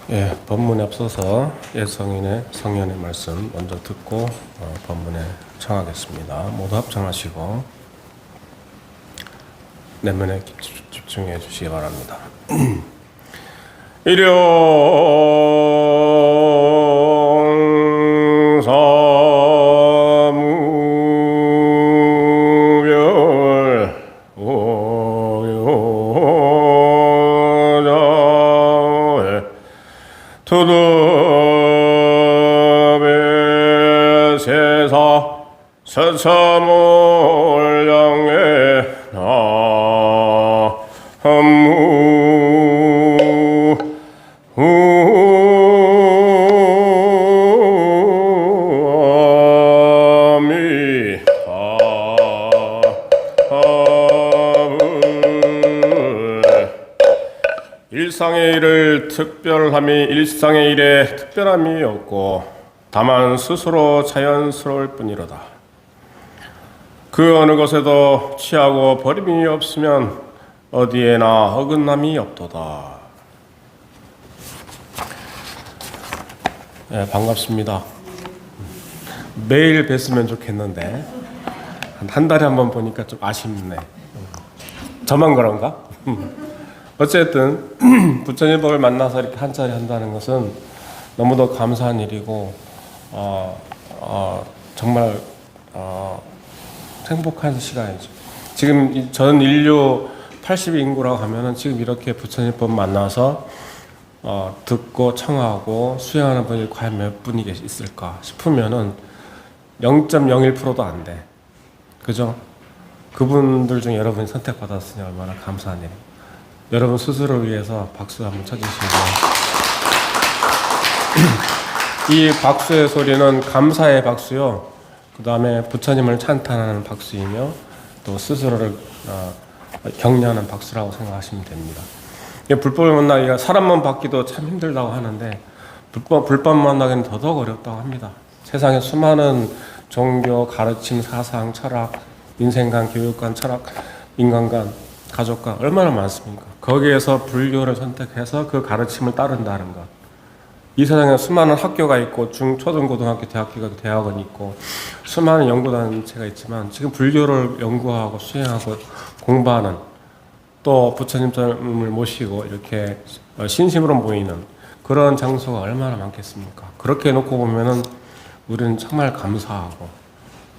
예, 본문에 앞서서 옛 성인의 성년의 말씀 먼저 듣고 본문에 청하겠습니다. 모두 합청하시고 내면에 집중해 주시기 바랍니다. 일용사무별 오요자회 투두배 세사 서참올량에 일상의 일을 특별함이 일상의 일에 특별함이 없고 다만 스스로 자연스러울 뿐이로다. 그 어느 것에도 취하고 버림이 없으면 어디에나 어긋남이 없도다. 네, 반갑습니다. 매일 뵀으면 좋겠는데 한 달에 한 번 보니까 좀 아쉽네. 저만 그런가? 어쨌든 부처님법을 만나서 이렇게 한 자리 한다는 것은 너무도 감사한 일이고 정말 행복한 시간이죠. 지금 전 인류 80 인구라고 하면은 지금 이렇게 부처님법 만나서 듣고 청하고 수행하는 분이 과연 몇 분이 있을까 싶으면은 0.01%도 안 돼. 그죠? 그분들 중에 여러분이 선택받았으니 얼마나 감사한 일입니다. 여러분 스스로를 위해서 박수 한번 쳐주시고 이 박수의 소리는 감사의 박수요, 그 다음에 부처님을 찬탄하는 박수이며 또 스스로를 격려하는 박수라고 생각하시면 됩니다. 불법을 만나기가 사람만 받기도 참 힘들다고 하는데 불법 만나기는 더더욱 어렵다고 합니다. 세상에 수많은 종교, 가르침, 사상, 철학, 인생관, 교육관, 철학, 인간관, 가족관 얼마나 많습니까? 거기에서 불교를 선택해서 그 가르침을 따른다는 것. 이 세상에 수많은 학교가 있고 초등고등학교, 대학교가 대학원이 있고 수많은 연구단체가 있지만 지금 불교를 연구하고 수행하고 공부하는 또 부처님을 모시고 이렇게 신심으로 모이는 그런 장소가 얼마나 많겠습니까? 그렇게 놓고 보면은 우리는 정말 감사하고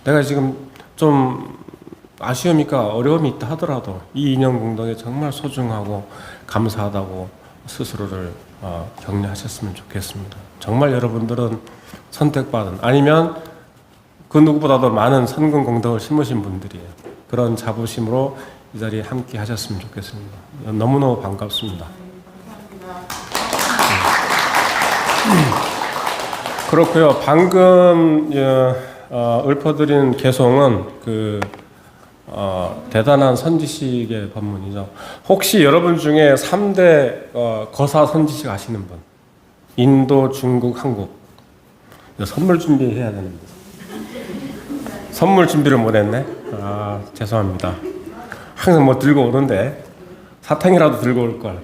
내가 지금 좀 아쉬우니까 어려움이 있다 하더라도 이 인연 공덕에 정말 소중하고 감사하다고 스스로를 격려하셨으면 좋겠습니다. 정말 여러분들은 선택받은 아니면 그 누구보다도 많은 선근 공덕을 심으신 분들이에요. 그런 자부심으로 이 자리에 함께 하셨으면 좋겠습니다. 너무너무 반갑습니다. 그렇고요. 방금 읊어드린 개송은 대단한 선지식의 법문이죠. 혹시 여러분 중에 3대 거사 선지식 아시는 분? 인도, 중국, 한국. 선물 준비해야 되는데. 선물 준비를 못했네? 죄송합니다. 항상 뭐 들고 오는데 사탕이라도 들고 올걸.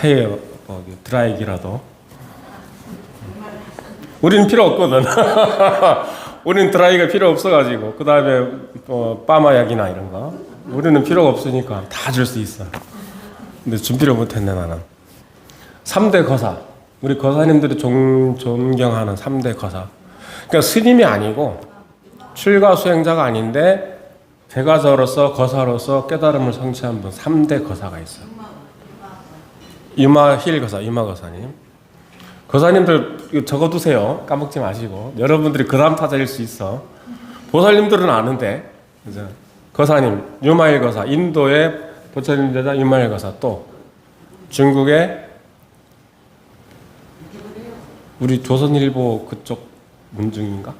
헤어 드라이기라도. 우리는 필요 없거든. 우리는 드라이가 필요 없어가지고 그 다음에 빠마약이나 이런 거 우리는 필요가 없으니까 다 줄 수 있어. 근데 준비를 못했네 나는. 3대 거사, 우리 거사님들이 존경하는 3대 거사. 그러니까 스님이 아니고 출가 수행자가 아닌데 제가자로서 거사로서 깨달음을 성취한 분 3대 거사가 있어요. 유마힐 거사, 유마 거사님. 거사님들 이거 적어두세요. 까먹지 마시고. 여러분들이 그 다음 타자일 수 있어. 보살님들은 아는데. 그죠? 거사님, 유마일 거사. 인도의 부처님 제자 유마일 거사. 또 중국의 우리 조선일보 그쪽 문중인가?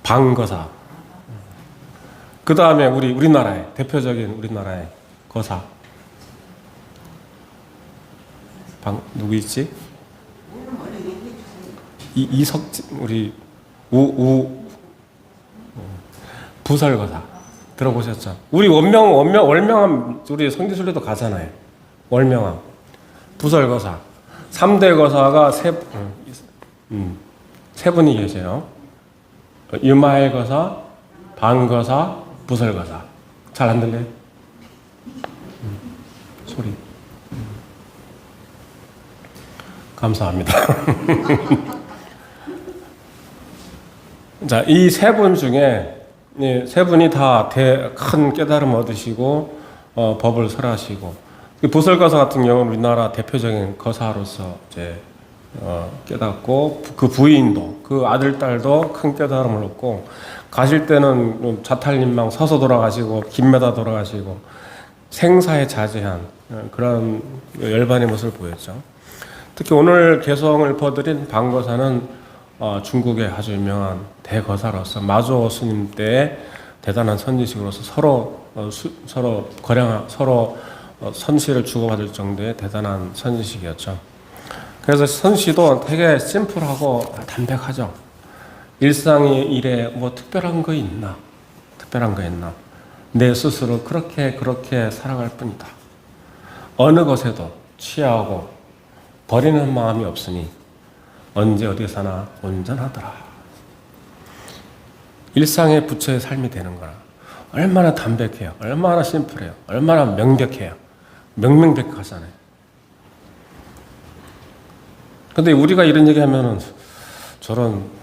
방거사. 그 다음에 우리나라의 대표적인 우리나라의 거사. 누구 있지? 이석진 우리 부설거사 들어보셨죠? 우리 월명암 우리 성지순례도 가잖아요. 월명암, 부설거사, 3대 거사가 세 분이 계세요. 유마일거사, 반거사, 부설거사. 잘 안 들려요? 소리. 감사합니다. 자, 이 세 분 중에 세 분이 다 큰 깨달음 얻으시고 법을 설하시고, 부설거사 같은 경우는 우리나라 대표적인 거사로서 이제 깨닫고, 그 부인도 그 아들 딸도 큰 깨달음을 얻고, 가실 때는 자탈림망 서서 돌아가시고 김매다 돌아가시고 생사에 자제한 그런 열반의 모습을 보였죠. 특히 오늘 개성을 퍼드린 방거사는 중국의 아주 유명한 대거사로서 마조 스님 때의 대단한 선지식으로서 서로 선시를 주고받을 정도의 대단한 선지식이었죠. 그래서 선시도 되게 심플하고 담백하죠. 일상의 일에 뭐 특별한 거 있나? 내 스스로 그렇게 살아갈 뿐이다. 어느 것에도 취하고 버리는 마음이 없으니 언제 어디서나 온전하더라. 일상의 부처의 삶이 되는 거라. 얼마나 담백해요. 얼마나 심플해요. 얼마나 명백해요. 명명백하잖아요. 근데 우리가 이런 얘기 하면은 저런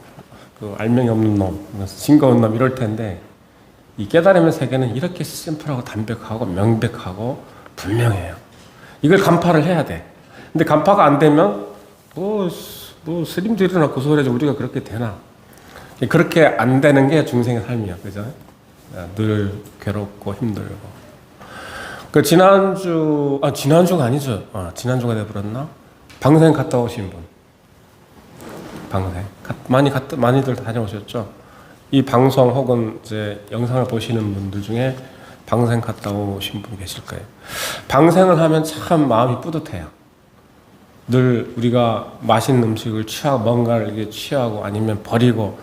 알맹이 없는 놈, 징거운 놈 이럴 텐데, 이 깨달음의 세계는 이렇게 심플하고 담백하고 명백하고 분명해요. 이걸 간파를 해야 돼. 근데 간파가 안 되면 스님들이나 고소해야지 우리가 그렇게 되나? 그렇게 안 되는 게 중생의 삶이야, 그죠? 늘 괴롭고 힘들고. 지난주가 아니죠. 지난주가 돼버렸나? 방생 갔다 오신 분. 방생. 많이들 다녀오셨죠? 이 방송 혹은 이제 영상을 보시는 분들 중에 방생 갔다 오신 분 계실 거예요. 방생을 하면 참 마음이 뿌듯해요. 늘 우리가 맛있는 음식을 취하고 뭔가를 이게 취하고 아니면 버리고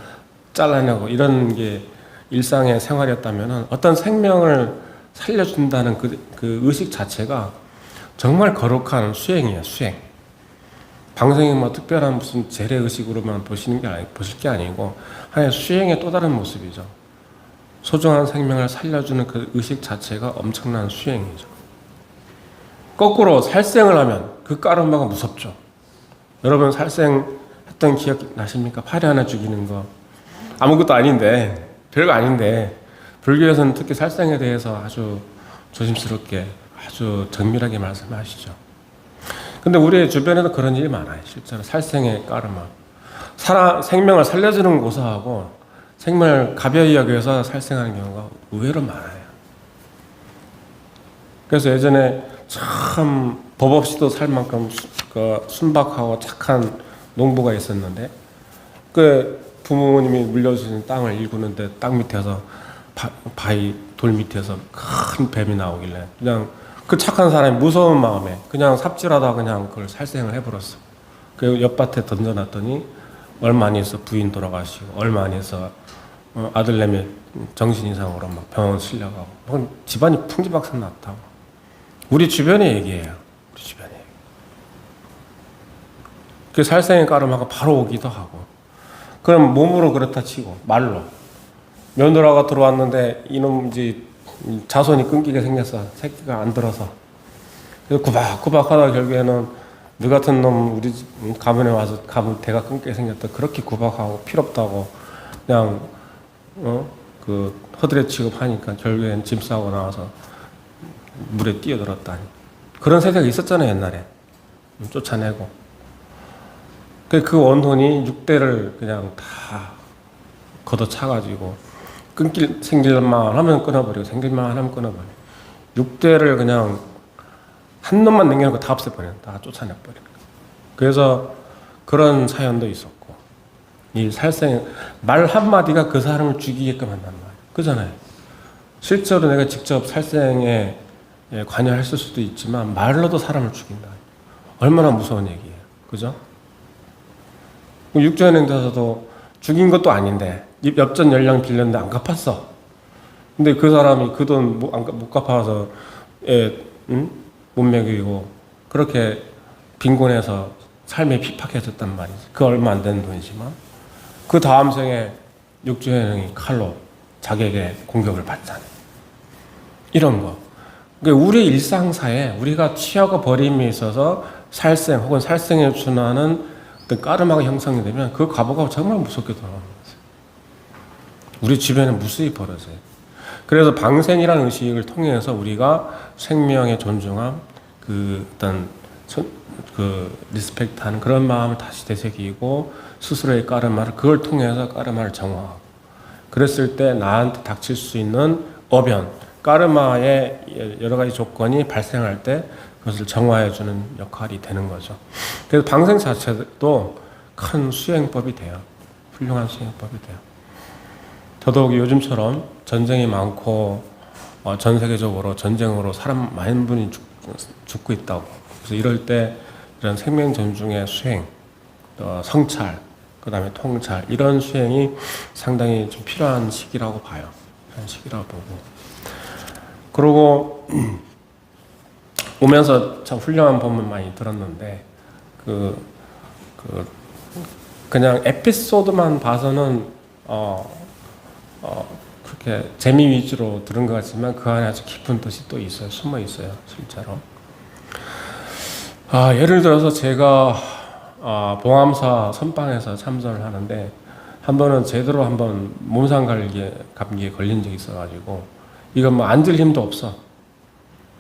잘라내고 이런 게 일상의 생활이었다면 어떤 생명을 살려준다는 그 의식 자체가 정말 거룩한 수행이에요. 수행. 방생이 뭐 특별한 무슨 재래 의식으로만 보실 게 아니고 하나의 수행의 또 다른 모습이죠. 소중한 생명을 살려주는 그 의식 자체가 엄청난 수행이죠. 거꾸로 살생을 하면 그 까르마가 무섭죠. 여러분 살생했던 기억 나십니까? 파리 하나 죽이는 거. 아무것도 아닌데, 별거 아닌데 불교에서는 특히 살생에 대해서 아주 조심스럽게 아주 정밀하게 말씀하시죠. 근데 우리 주변에도 그런 일이 많아요. 실제로 살생의 까르마. 생명을 살려주는 고사하고 생명을 가벼이 여겨서 살생하는 경우가 의외로 많아요. 그래서 예전에 참 법 없이도 살 만큼 순박하고 착한 농부가 있었는데, 그 부모님이 물려주신 땅을 일구는데 땅 밑에서 돌 밑에서 큰 뱀이 나오길래 그냥 그 착한 사람이 무서운 마음에 그냥 삽질하다가 그냥 그걸 살생을 해버렸어. 그 옆밭에 던져놨더니 얼마 안 있어 부인 돌아가시고, 얼마 안 있어 아들내미 정신 이상으로 막 병원 실려가고, 집안이 풍지박산 났다고. 우리 주변에 얘기해요. 우리 주변에. 그 살생의 까르마가 바로 오기도 하고. 그럼 몸으로 그렇다 치고 말로 며느라가 들어왔는데 이놈 이제 자손이 끊기게 생겼어. 새끼가 안 들어서. 그래서 구박구박 하다가 결국에는 너 같은 놈 우리 집 가문에 와서 가문 대가 끊기게 생겼다. 그렇게 구박하고 필요없다고 그냥 그 허드렛 취급하니까 결국엔 짐 싸고 나와서 물에 뛰어들었다니. 그런 세대가 있었잖아요, 옛날에. 쫓아내고. 그 원혼이 6대를 그냥 다 걷어차가지고 생길만 하면 끊어버리고 생길만 하면 끊어버리고 6대를 그냥 한 놈만 남겨놓고 다 없애버리는, 다 쫓아내버리는. 그래서 그런 사연도 있었고, 이 살생 말 한마디가 그 사람을 죽이게끔 한단 말이에요. 그잖아요. 실제로 내가 직접 살생에 관여했을 수도 있지만 말로도 사람을 죽인다. 얼마나 무서운 얘기예요. 그죠? 육조현행자서도 죽인 것도 아닌데 엽전 연량 빌렸는데 안 갚았어. 근데 그 사람이 그 돈 못 갚아서 애, 응? 못 먹이고 그렇게 빈곤해서 삶이 핍박해졌단 말이지. 그 얼마 안 되는 돈이지만 그 다음 생에 육주현이 칼로 자기에게 공격을 받잖아. 이런 거. 그러니까 우리 일상사에 우리가 취하고 버림이 있어서 살생 혹은 살생에 준하는 어떤 까르마가 형성이 되면 그 과보가 정말 무섭게 돌아오는 거죠. 우리 주변에 무수히 벌어져요. 그래서 방생이라는 의식을 통해서 우리가 생명의 존중함, 그 어떤 그 리스펙트하는 그런 마음을 다시 되새기고 스스로의 까르마를 그걸 통해서 까르마를 정화하고 그랬을 때 나한테 닥칠 수 있는 어변, 까르마의 여러 가지 조건이 발생할 때 그것을 정화해주는 역할이 되는 거죠. 그래서 방생 자체도 큰 수행법이 돼요. 훌륭한 수행법이 돼요. 더더욱 요즘처럼 전쟁이 많고 전 세계적으로 전쟁으로 사람 많은 분이 죽고 있다고. 그래서 이럴 때 이런 생명 존중의 수행, 성찰, 그 다음에 통찰 이런 수행이 상당히 좀 필요한 시기라고 봐요. 필요한 시기라고 보고. 그러고 오면서 참 훌륭한 법문 많이 들었는데 그냥 에피소드만 봐서는 그렇게 재미 위주로 들은 것 같지만 그 안에 아주 깊은 뜻이 또 있어요. 숨어 있어요. 실제로. 예를 들어서 제가 봉암사 선방에서 참선을 하는데 한 번은 제대로 한번 몸살 감기에 걸린 적이 있어가지고 이건 뭐 앉을 힘도 없어.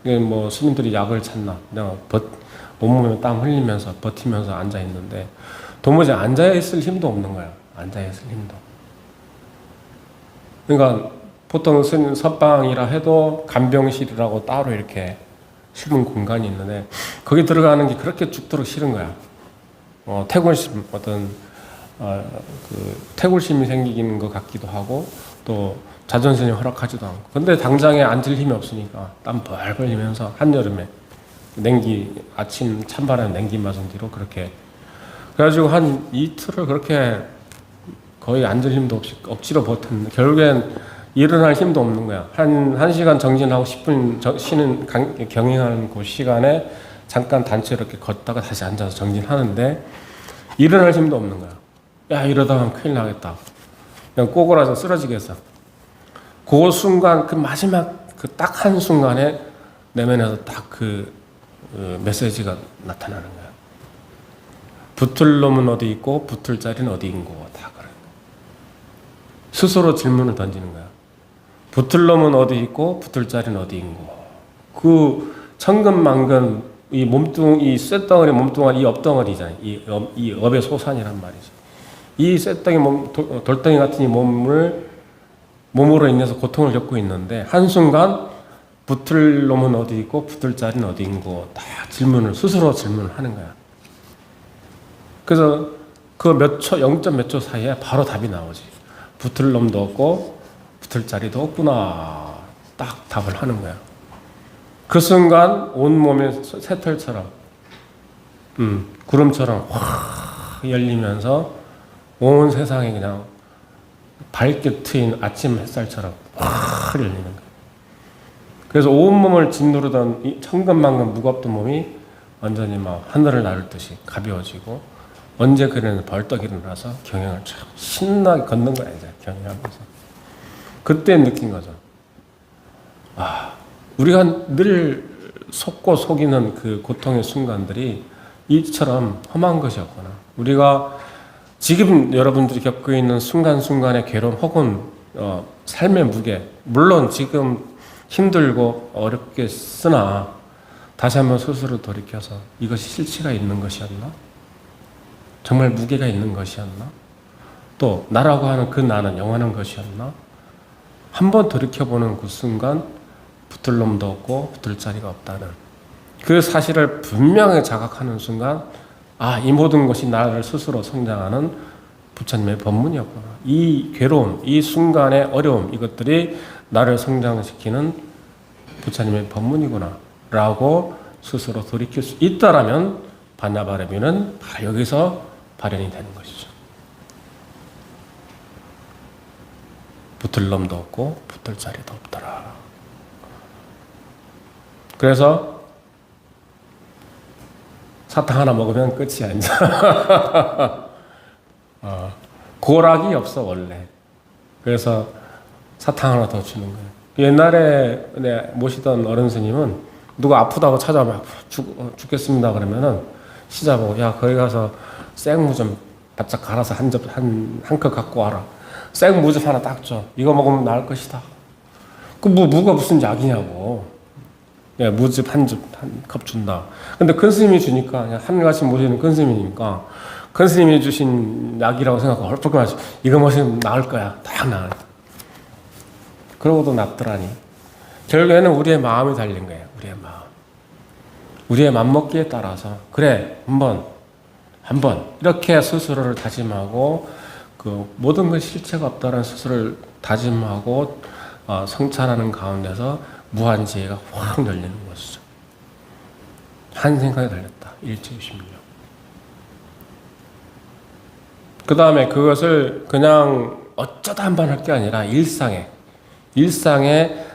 이게 뭐 스님들이 약을 찾나 내가 온몸에 땀 흘리면서 버티면서 앉아 있는데 도무지 앉아 있을 힘도 없는 거야. 앉아 있을 힘도. 그러니까 보통 선방이라 해도 간병실이라고 따로 이렇게 쉬는 공간이 있는데 거기 들어가는 게 그렇게 죽도록 싫은 거야. 태골심 그 태골심이 생기는 것 같기도 하고 또 자존심이 허락하지도 않고. 근데 당장에 앉을 힘이 없으니까 땀 벌벌 흘리면서 한여름에 아침 찬바람에 냉기 맞은 뒤로 그렇게 그래가지고 한 이틀을 그렇게 거의 앉을 힘도 없이 억지로 버텼는데 결국엔 일어날 힘도 없는 거야. 한 시간 정진하고 10분 쉬는 경행하는 그 시간에 잠깐 단체 이렇게 걷다가 다시 앉아서 정진하는데 일어날 힘도 없는 거야. 야, 이러다가 큰일 나겠다. 그냥 꼬그라서 쓰러지겠어. 그 순간, 그 마지막 그 딱 한 순간에 내면에서 딱 그 메시지가 나타나는 거야. 붙을 놈은 어디 있고 붙을 자리는 어디 있고 다 그래. 스스로 질문을 던지는 거야. 붙을 놈은 어디 있고 붙을 자리는 어디 있고. 그 천근만근 이 쇳덩어리 몸뚱아리 이 업덩어리잖아요. 이 업의 소산이란 말이죠. 이 쇳덩이 돌덩이 같은 이 몸으로 인해서 고통을 겪고 있는데 한순간 붙을 놈은 어디 있고 붙을 자리는 어디 있고 다 스스로 질문을 하는 거야. 그래서 그 몇 초, 0점 몇 초 사이에 바로 답이 나오지. 붙을 놈도 없고 붙을 자리도 없구나. 딱 답을 하는 거야. 그 순간 온몸에 새털처럼 구름처럼 확 열리면서 온 세상이 그냥 밝게 트인 아침 햇살처럼 확 열리는 거예요. 그래서 온몸을 짓누르던 이 천근만근 무겁던 몸이 완전히 막 하늘을 나를 듯이 가벼워지고 언제 그래는 벌떡 일어나서 경영을 참 신나게 걷는 거야. 이제 경영하면서 그때 느낀 거죠. 우리가 늘 속고 속이는 그 고통의 순간들이 이처럼 험한 것이었구나. 우리가 지금 여러분들이 겪고 있는 순간순간의 괴로움 혹은 삶의 무게, 물론 지금 힘들고 어렵겠으나 다시 한번 스스로 돌이켜서 이것이 실체가 있는 것이었나? 정말 무게가 있는 것이었나? 또 나라고 하는 그 나는 영원한 것이었나? 한번 돌이켜보는 그 순간 붙을 놈도 없고 붙을 자리가 없다는 그 사실을 분명히 자각하는 순간 이 모든 것이 나를 스스로 성장하는 부처님의 법문이었구나. 이 괴로움, 이 순간의 어려움 이것들이 나를 성장시키는 부처님의 법문이구나 라고 스스로 돌이킬 수 있다라면 반야바라미는 바로 여기서 발현이 되는 것이죠. 붙을 놈도 없고 붙을 자리도 없더라. 그래서 사탕 하나 먹으면 끝이야 이제. 고락이 없어 원래. 그래서 사탕 하나 더 주는 거예요. 옛날에 모시던 어른 스님은 누가 아프다고 찾아오면 죽겠습니다 그러면은 시자보고 야 거기 가서 생무 좀 바짝 갈아서 한 컵 갖고 와라. 생무즙 하나 딱 줘. 이거 먹으면 나을 것이다. 그 무가 무슨 약이냐고. 야, 무즙 한 컵 준다. 근데 큰 스님이 주니까 그냥 하늘같이 모시는 큰 스님이니까 큰 스님이 주신 약이라고 생각하고 헐떡 마시. 이거 마시면 나을 거야. 딱 나을. 그러고도 낫더라니. 결국에는 우리의 마음이 달린 거예요. 우리의 마음. 우리의 맘먹기에 따라서 그래 한번 이렇게 스스로를 다짐하고 그 모든 것 실체가 없다는 스스로를 다짐하고 성찰하는 가운데서 무한 지혜가 확 열리는 것이죠. 한 생각에 달렸다. 일체유심력. 그 다음에 그것을 그냥 어쩌다 한 번 할 게 아니라 일상에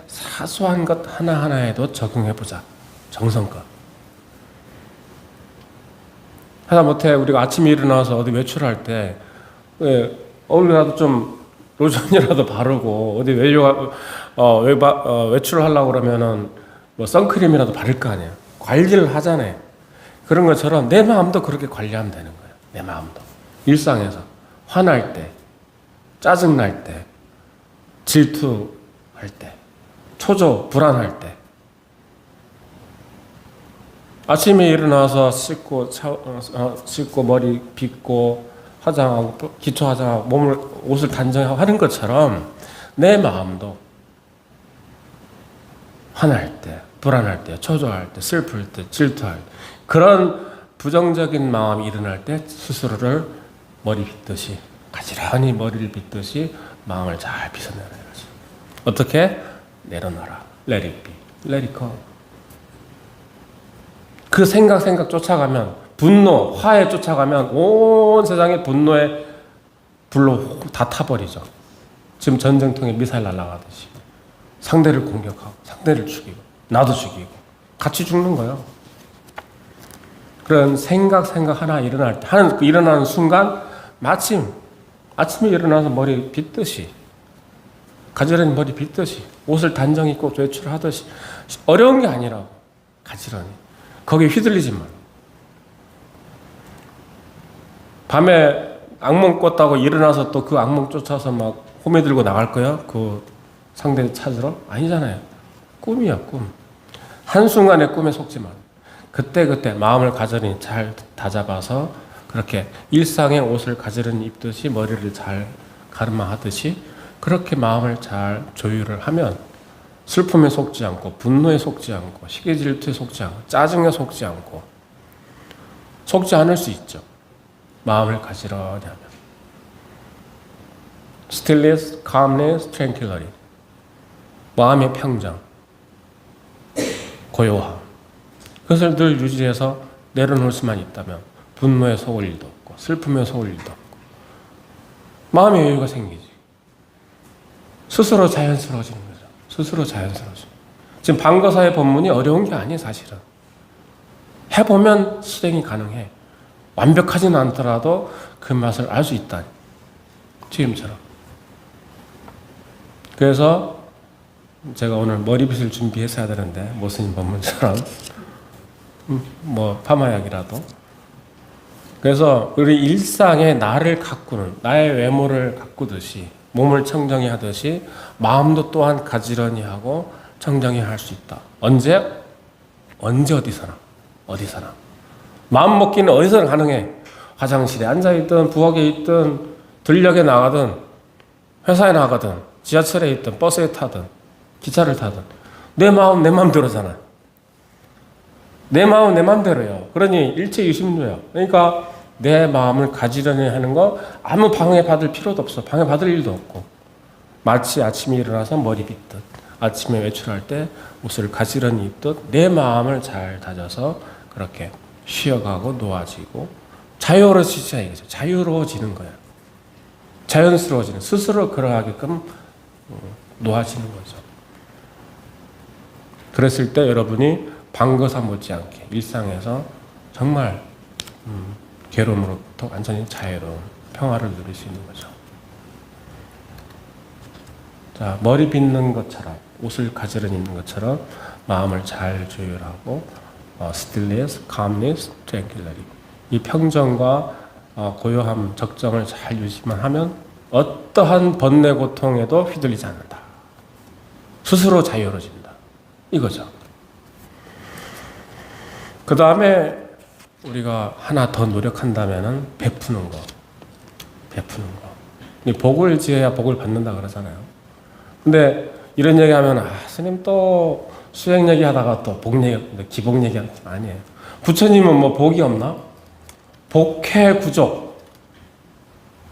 사소한 것 하나하나에도 적용해보자. 정성껏. 하다못해 우리가 아침에 일어나서 어디 외출할 때 오늘이라도 좀 로션이라도 바르고 어디 외출을 하려고 그러면은 뭐 선크림이라도 바를 거 아니에요. 관리를 하잖아요. 그런 것처럼 내 마음도 그렇게 관리하면 되는 거예요. 내 마음도. 일상에서 화날 때, 짜증날 때, 질투할 때, 초조, 불안할 때 아침에 일어나서 씻고 머리 빗고 화장하고 기초 화장하고 옷을 단정하고 하는 것처럼 내 마음도 화날 때, 불안할 때, 초조할 때, 슬플 때, 질투할 때 그런 부정적인 마음이 일어날 때 스스로를 머리 빗듯이 가지런히 머리를 빗듯이 마음을 잘 빗어내는 거지. 어떻게? 내려놔라. Let it be. Let it go. 그 생각 쫓아가면 분노, 화에 쫓아가면 온 세상의 분노의 불로 다 타버리죠. 지금 전쟁통에 미사일 날아가듯이 상대를 공격하고 상대를 죽이고 나도 죽이고 같이 죽는 거예요. 그런 생각 하나 일어나는 순간 마침 아침에 일어나서 머리 빗듯이 가지런히 머리 빗듯이 옷을 단정히 입고 외출하듯이 어려운 게 아니라고 가지런히 거기에 휘둘리지 마. 밤에 악몽 꿨다고 일어나서 또 그 악몽 쫓아서 막 호미 들고 나갈 거야? 그 상대 찾으러? 아니잖아요. 꿈이야, 꿈. 한순간의 꿈에 속지 마. 그때 마음을 가지런히 잘 다잡아서 그렇게 일상의 옷을 가지런히 입듯이 머리를 잘 가르마하듯이 그렇게 마음을 잘 조율을 하면 슬픔에 속지 않고 분노에 속지 않고 시기질투에 속지 않고 짜증에 속지 않고 속지 않을 수 있죠. 마음을 가지런히 하면. Stillness, calmness, tranquility. 마음의 평정, 고요함. 그것을 늘 유지해서 내려놓을 수만 있다면 분노에 속을 일도 없고 슬픔에 속을 일도 없고 마음의 여유가 생기지. 스스로 자연스러워지는 거죠. 스스로 자연스러워지는. 지금 방거사의 법문이 어려운 게 아니에요, 사실은. 해보면 실행이 가능해. 완벽하지는 않더라도 그 맛을 알 수 있다. 지금처럼. 그래서 제가 오늘 머리빗을 준비했어야 되는데 모스님 법문처럼 뭐 파마약이라도. 그래서 우리 일상에 나를 가꾸는 나의 외모를 가꾸듯이 몸을 청정히 하듯이 마음도 또한 가지런히 하고 청정히 할 수 있다. 언제 어디서나 마음 먹기는 어디서나 가능해. 화장실에 앉아있든 부엌에 있든 들녘에 나가든 회사에 나가든 지하철에 있든 버스에 타든 기차를 타든 내 마음 내 맘대로잖아. 내 마음 내 맘대로요. 그러니 일체유심료예요. 그러니까 내 마음을 가지런히 하는 거 아무 방해받을 필요도 없어. 방해받을 일도 없고 마치 아침에 일어나서 머리 빗듯 아침에 외출할 때 옷을 가지런히 입듯 내 마음을 잘 다져서 그렇게 쉬어가고 놓아지고 자유로워지자 이거죠. 자유로워지는 거야. 자연스러워지는 스스로 그러하게끔 놓아지는 거죠. 그랬을 때 여러분이 방거사 못지않게 일상에서 정말 괴로움으로부터 완전히 자유로운 평화를 누릴 수 있는 거죠. 자, 머리 빗는 것처럼, 옷을 가지런 입는 것처럼 마음을 잘 조율하고 stillness, calmness, tranquility, 이 평정과 고요함, 적정을 잘 유지만 하면 어떠한 번뇌 고통에도 휘둘리지 않는다. 스스로 자유로워진다. 이거죠. 그 다음에 우리가 하나 더 노력한다면은 베푸는 거. 복을 지어야 복을 받는다 그러잖아요. 근데 이런 얘기 하면, 스님 또 수행 얘기 하다가 또 복 얘기, 기복 얘기 하는 거 아니에요. 부처님은 뭐 복이 없나? 복해 구족.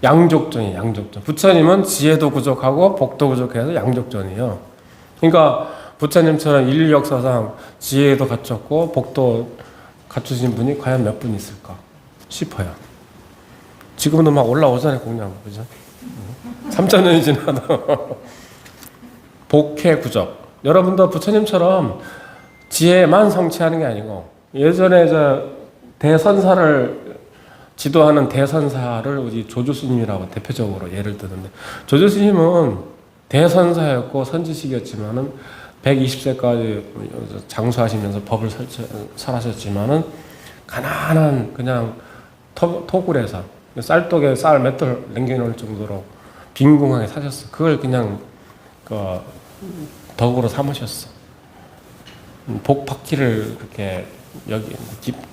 양족전이에요, 양족전. 부처님은 지혜도 부족하고 복도 부족해서 양족전이에요. 그러니까 부처님처럼 인류 역사상 지혜도 갖췄고 복도 갖추신 분이 과연 몇 분 있을까 싶어요. 지금도 막 올라오잖아요, 공양. 그죠? 3,000년이 지나도. 복해 구적. 여러분도 부처님처럼 지혜만 성취하는 게 아니고, 예전에 대선사를 지도하는 대선사를 우리 조조스님이라고 대표적으로 예를 드는데, 조조스님은 대선사였고 선지식이었지만은 120세까지 장수하시면서 법을 설하셨지만은 가난한 그냥 토굴에서 쌀독에 쌀 몇 덜 남겨놓을 정도로 빈궁하게 사셨어. 그걸 그냥 덕으로 삼으셨어. 복 받기를 그렇게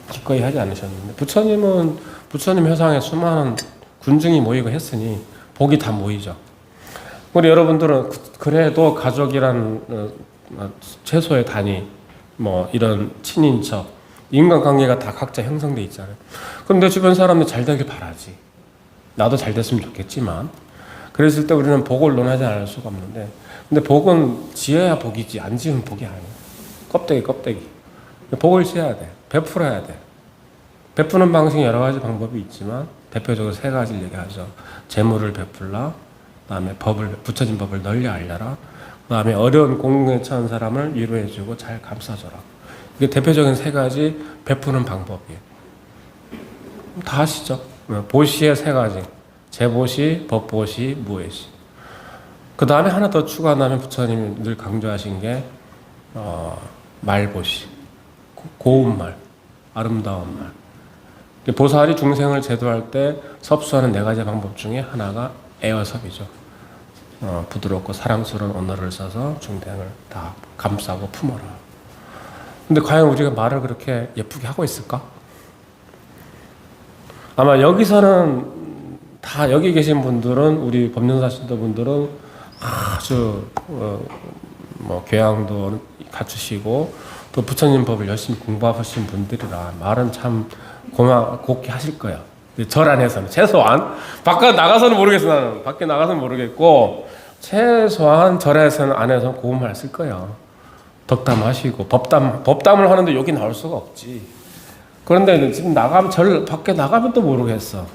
기꺼이 하지 않으셨는데, 부처님 회상에 수많은 군중이 모이고 했으니 복이 다 모이죠. 우리 여러분들은 그래도 가족이란 최소의 단위, 뭐 이런 친인척, 인간관계가 다 각자 형성돼 있잖아요. 그럼 내 주변 사람들 잘 되길 바라지. 나도 잘 됐으면 좋겠지만, 그랬을 때 우리는 복을 논하지 않을 수가 없는데, 근데 복은 지어야 복이지, 안 지으면 복이 아니에요. 껍데기. 복을 지어야 돼. 베풀어야 돼. 베푸는 방식이 여러 가지 방법이 있지만 대표적으로 3가지를 얘기하죠. 재물을 베풀라, 그다음에 부처진 법을 널리 알려라, 그다음에 어려운 공경에 처한 사람을 위로해주고 잘 감싸줘라. 이게 대표적인 3가지 베푸는 방법이에요. 다 아시죠? 보시의 3가지. 재보시, 법보시, 무예시. 그 다음에 하나 더 추가한다면 부처님이 늘 강조하신 게 말보시. 고운 말, 아름다운 말. 보살이 중생을 제도할 때 섭수하는 4가지 방법 중에 하나가 애어섭이죠. 부드럽고 사랑스러운 언어를 써서 중생을 다 감싸고 품어라. 근데 과연 우리가 말을 그렇게 예쁘게 하고 있을까? 아마 여기서는 다, 여기 계신 분들은, 우리 법륜사 신도분들은 아주 교양도 갖추시고 또 부처님 법을 열심히 공부하신 분들이라 말은 참 곱게 하실 거예요. 절 안에서는 최소한, 바깥 나가서는 모르겠어. 나는 밖에 나가서는 모르겠고, 최소한 절에서는 안에서 고운 말 쓸 거예요. 덕담하시고 법담을 하는데 여기 나올 수가 없지. 그런데 지금 밖에 나가면 또 모르겠어.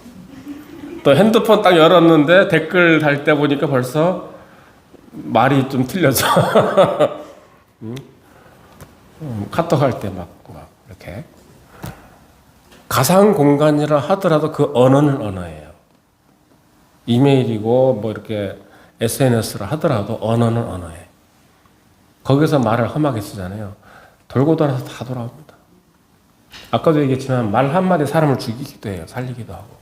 또 핸드폰 딱 열었는데 댓글 달 때 보니까 벌써 말이 좀 틀려져. 카톡 할 때 막 이렇게. 가상 공간이라 하더라도 그 언어는 언어예요. 이메일이고 뭐 이렇게 SNS라 하더라도 언어는 언어예요. 거기서 말을 험하게 쓰잖아요. 돌고 돌아서 다 돌아옵니다. 아까도 얘기했지만 말 한마디 사람을 죽이기도 해요. 살리기도 하고.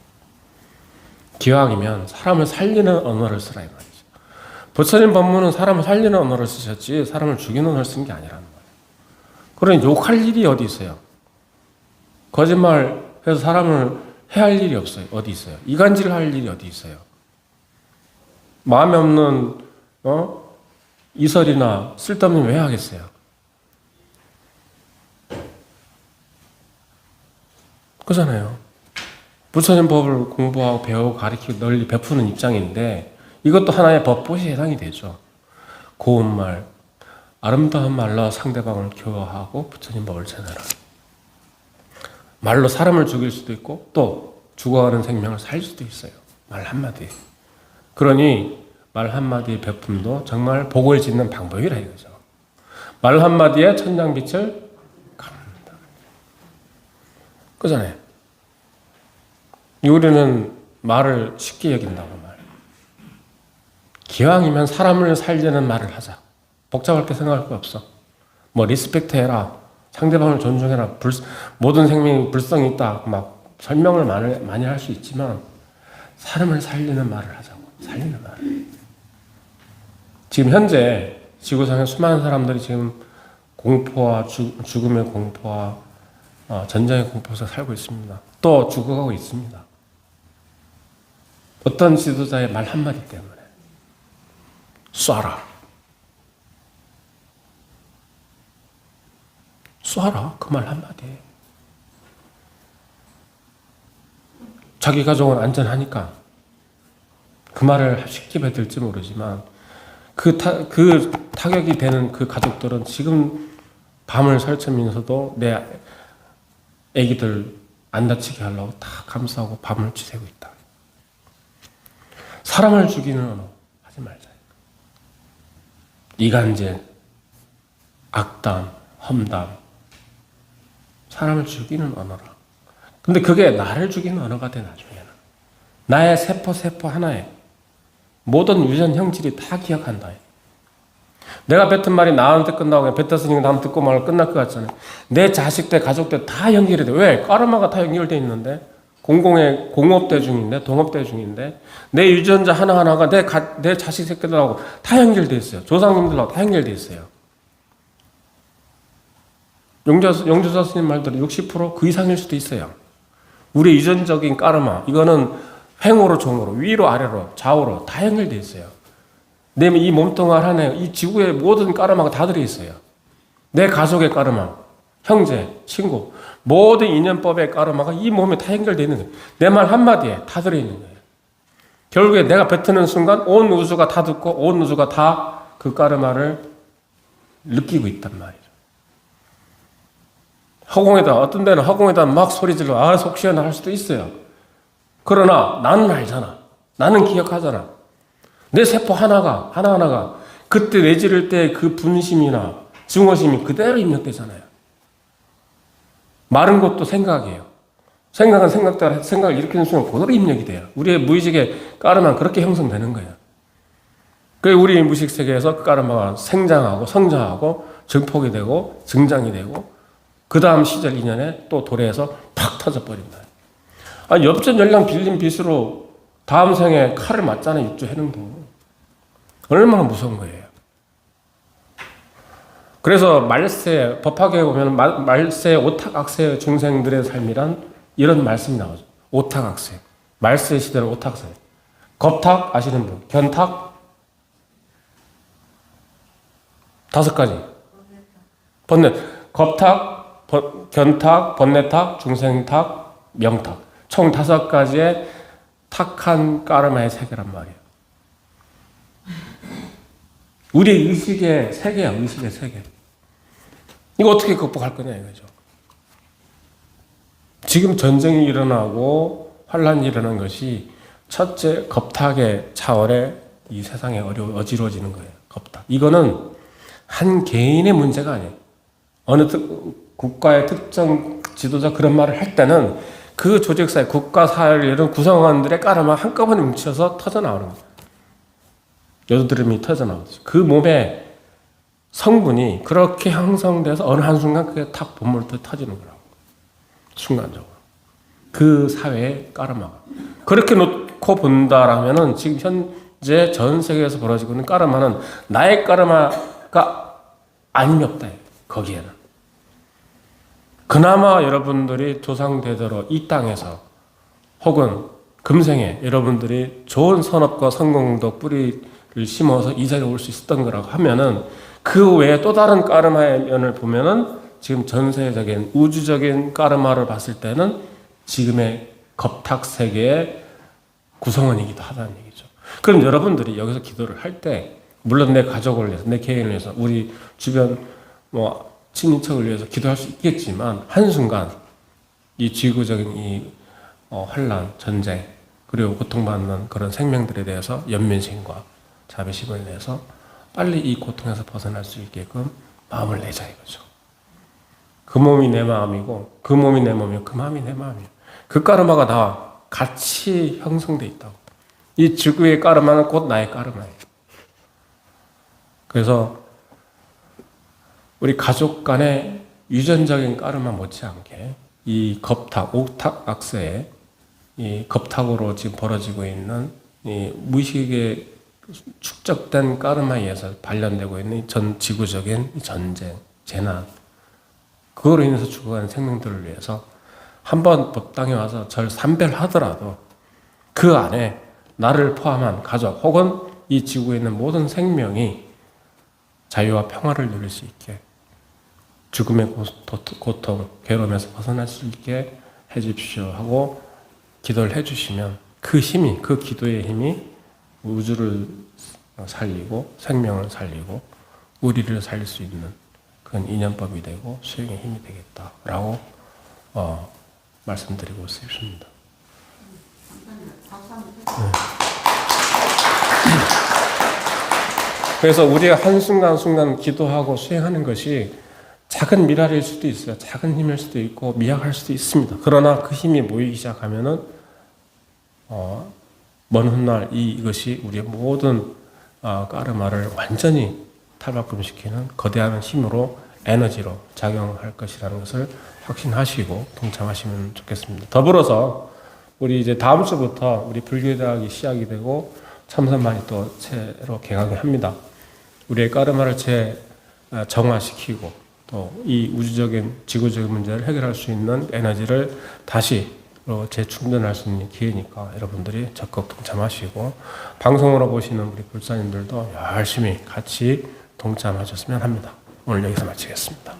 기왕이면 사람을 살리는 언어를 쓰라 이 말이죠. 부처님 법문은 사람을 살리는 언어를 쓰셨지 사람을 죽이는 언어를 쓴 게 아니라는 거예요. 그러니 욕할 일이 어디 있어요? 거짓말해서 사람을 해할 일이 없어요. 어디 있어요? 이간질을 할 일이 어디 있어요? 마음에 없는 이설이나 쓸데없는 왜 하겠어요? 그잖아요. 부처님 법을 공부하고 배우고 가르치고 널리 베푸는 입장인데 이것도 하나의 법보시에 해당이 되죠. 고운 말, 아름다운 말로 상대방을 교화하고 부처님 법을 전하라. 말로 사람을 죽일 수도 있고 또 죽어가는 생명을 살릴 수도 있어요. 말 한마디. 그러니 말 한마디의 베품도 정말 복을 짓는 방법이라 이거죠. 말 한마디에 천장빛을 갚는다. 그잖아요. 우리는 말을 쉽게 여긴다고 말. 기왕이면 사람을 살리는 말을 하자. 복잡하게 생각할 거 없어. 뭐 리스펙트 해라. 상대방을 존중해라. 모든 생명이 불성이 있다. 막 설명을 많이 할 수 있지만 사람을 살리는 말을 하자고. 살리는 말. 지금 현재 지구상에 수많은 사람들이 지금 공포와 죽음의 공포와 전쟁의 공포에서 살고 있습니다. 또 죽어가고 있습니다. 어떤 지도자의 말 한마디 때문에 쏴라. 쏴라. 그 말 한마디. 자기 가족은 안전하니까 그 말을 쉽게 뱉을지 모르지만 그 타격이 되는 그 가족들은 지금 밤을 설치면서도 내 애기들 안 다치게 하려고 다 감싸고 밤을 지새고 있다. 사람을 죽이는 언어 하지 말자. 이간질, 악담, 험담, 사람을 죽이는 언어라. 근데 그게 나를 죽이는 언어가 돼 나중에는. 나의 세포 하나에 모든 유전 형질이 다 기억한다. 내가 뱉은 말이 나한테 끝나고 그냥 뱉었으니까 남 듣고 말고 끝날 것 같잖아요. 내 자식 때 가족 때 다 연결이 돼. 왜? 까르마가 다 연결돼 있는데 공업대중인데 동업대중인데 내 유전자 하나하나가 내 자식 새끼들하고 다 연결돼 있어요. 조상님들하고 다 연결돼 있어요. 영주사 스님 말대로 60%그 이상일 수도 있어요. 우리 유전적인 까르마 이거는 횡으로 종으로 위로 아래로 좌우로 다 연결돼 있어요. 내 이 몸뚱아리 안에 이 지구의 모든 까르마가 다 들어있어요. 내 가족의 까르마, 형제, 친구 모든 인연법의 까르마가 이 몸에 다 연결되어 있는 거예요. 내 말 한마디에 다 들어있는 거예요. 결국에 내가 뱉는 순간 온 우주가 다 듣고 온 우주가 다 그 까르마를 느끼고 있단 말이죠. 허공에다 어떤 데는 허공에다 막 소리 질러 속 시원해 할 수도 있어요. 그러나 나는 알잖아. 나는 기억하잖아. 내 세포 하나하나가 그때 내지를 때 그 분심이나 증오심이 그대로 입력되잖아요. 마른 것도 생각이에요. 생각은 생각대로 생각을 일으키는 순간 그대로 입력이 돼요. 우리의 무의식에 까르마는 그렇게 형성되는 거예요. 그래서 우리 무의식 세계에서 까르마가 생장하고 성장하고 증폭이 되고 증장이 되고 그 다음 시절 인연에 또 도래해서 팍 터져버린다. 엽전 열량 빌린 빗으로 다음 생에 칼을 맞잖아요. 육조 해능도. 얼마나 무서운 거예요. 그래서 말세, 법화계에 보면 말세, 오탁악세 중생들의 삶이란 이런 말씀이 나오죠. 오탁악세. 말세 시대는 오탁세. 겁탁 아시는 분? 견탁? 5가지. 번뇌. 겁탁, 견탁, 번뇌탁, 중생탁, 명탁. 총 5가지의 탁한 까르마의 세계란 말이에요. 우리의 의식의 세계야, 의식의 세계. 이거 어떻게 극복할 거냐 이거죠. 지금 전쟁이 일어나고 환란이 일어난 것이 첫째 겁탁의 차원에 이 세상에 어지러워지는 거예요. 겁탁. 이거는 한 개인의 문제가 아니에요. 어느 국가의 특정 지도자 그런 말을 할 때는 그 조직사회, 국가, 사회 이런 구성원들의 까르마 한꺼번에 뭉쳐서 터져나오는 거예요. 여드름이 터져나오죠. 그 몸의 성분이 그렇게 형성돼서 어느 한순간 그게 탁 본물도 터지는 거라고. 순간적으로. 그 사회의 까르마가. 그렇게 놓고 본다라면은 지금 현재 전 세계에서 벌어지고 있는 까르마는 나의 까르마가 아님이 없다. 거기에는. 그나마 여러분들이 조상대대로 이 땅에서 혹은 금생에 여러분들이 좋은 선업과 성공도 뿌리를 심어서 이 자리에 올 수 있었던 거라고 하면은 그 외에 또 다른 까르마의 면을 보면은 지금 전 세계적인 우주적인 까르마를 봤을 때는 지금의 겁탁 세계의 구성원이기도 하다는 얘기죠. 그럼 여러분들이 여기서 기도를 할 때 물론 내 가족을 위해서, 내 개인을 위해서, 우리 주변 친인척을 위해서 기도할 수 있겠지만 한순간 이 지구적인 이 환란, 전쟁 그리고 고통받는 그런 생명들에 대해서 연민심과 자비심을 내서 빨리 이 고통에서 벗어날 수 있게끔 마음을 내자 이거죠. 그 몸이 내 마음이고 그 몸이 내 몸이고 그 마음이 내 마음이에요. 그 까르마가 나와 같이 형성돼 있다고. 이 지구의 까르마는 곧 나의 까르마예요. 그래서 우리 가족 간의 유전적인 까르마 못지않게 이 겁탁, 옥탁 악세에 이 겁탁으로 지금 벌어지고 있는 이 무의식에 축적된 까르마에 의해서 발현되고 있는 전 지구적인 전쟁, 재난, 그거로 인해서 죽어가는 생명들을 위해서 한번 법 땅에 와서 절 삼별하더라도 그 안에 나를 포함한 가족 혹은 이 지구에 있는 모든 생명이 자유와 평화를 누릴 수 있게, 죽음의 고통, 괴로움에서 벗어날 수 있게 해주십시오 하고 기도를 해주시면 그 힘이, 그 기도의 힘이 우주를 살리고 생명을 살리고 우리를 살릴 수 있는 그런 인연법이 되고 수행의 힘이 되겠다라고 말씀드리고 싶습니다. 네. 그래서 우리가 한순간순간 기도하고 수행하는 것이 작은 미랄일 수도 있어요. 작은 힘일 수도 있고 미약할 수도 있습니다. 그러나 그 힘이 모이기 시작하면은 먼 훗날 이것이 우리의 모든 까르마를 완전히 탈바꿈시키는 거대한 힘으로, 에너지로 작용할 것이라는 것을 확신하시고 동참하시면 좋겠습니다. 더불어서 우리 이제 다음 주부터 우리 불교대학이 시작이 되고 참선반이 또 새로 개강을 합니다. 우리의 까르마를 정화시키고 또 이 우주적인 지구적인 문제를 해결할 수 있는 에너지를 다시 재충전할 수 있는 기회니까 여러분들이 적극 동참하시고 방송으로 보시는 우리 불사님들도 열심히 같이 동참하셨으면 합니다. 오늘 여기서 마치겠습니다.